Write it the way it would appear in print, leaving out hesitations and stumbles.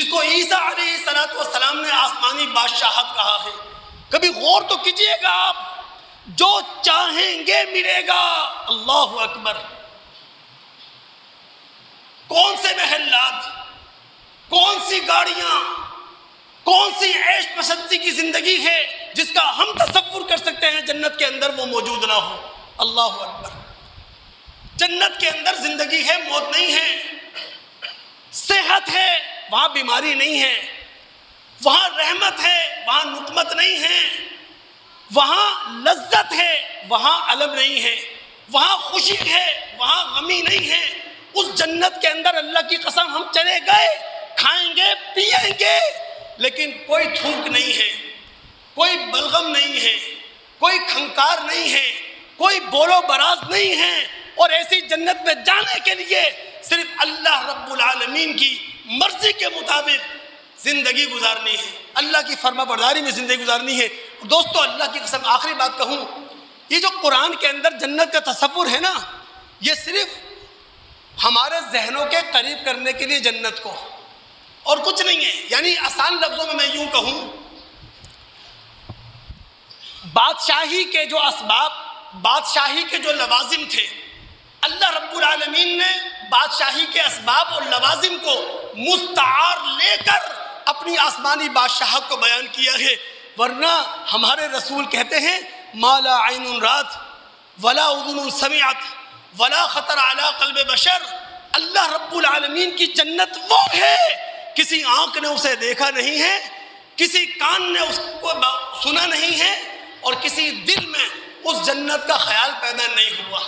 جس کو عیسیٰ علیہ السلام نے آسمانی بادشاہت کہا ہے. کبھی غور تو کیجئے گا آپ، جو چاہیں گے ملے گا. اللہ اکبر. کون سے محلات، کون سی گاڑیاں، کون سی عیش پسندی کی زندگی ہے جس کا ہم تصور کر سکتے ہیں جنت کے اندر وہ موجود نہ ہو. اللہ اکبر. جنت کے اندر زندگی ہے، موت نہیں ہے. صحت ہے، وہاں بیماری نہیں ہے. وہاں رحمت ہے، وہاں نقمت نہیں ہے. وہاں لذت ہے، وہاں الم نہیں ہے. وہاں خوشی ہے، وہاں غمی نہیں ہے. اس جنت کے اندر اللہ کی قسم ہم چلے گئے، کھائیں گے پیئیں گے، لیکن کوئی تھوک نہیں ہے، کوئی بلغم نہیں ہے، کوئی کھنکار نہیں ہے، کوئی بول و براز نہیں ہے. اور ایسی جنت میں جانے کے لیے صرف اللہ رب العالمین کی مرضی کے مطابق زندگی گزارنی ہے، اللہ کی فرما برداری میں زندگی گزارنی ہے. دوستو اللہ کی قسم آخری بات کہوں، یہ جو قرآن کے اندر جنت کا تصور ہے نا، یہ صرف ہمارے ذہنوں کے قریب کرنے کے لیے جنت کو، اور کچھ نہیں ہے. یعنی آسان لفظوں میں یوں کہوں، بادشاہی کے جو اسباب، بادشاہی کے جو لوازم تھے، اللہ رب العالمین نے بادشاہی کے اسباب اور لوازم کو مستعار لے کر اپنی آسمانی بادشاہت کو بیان کیا ہے. ورنہ ہمارے رسول کہتے ہیں ما لا عین رات ولا اذن سمعت ولا خطر علی قلب بشر. اللہ رب العالمین کی جنت وہ ہے، کسی آنکھ نے اسے دیکھا نہیں ہے، کسی کان نے اس کو سنا نہیں ہے، اور کسی دل میں اس جنت کا خیال پیدا نہیں ہوا.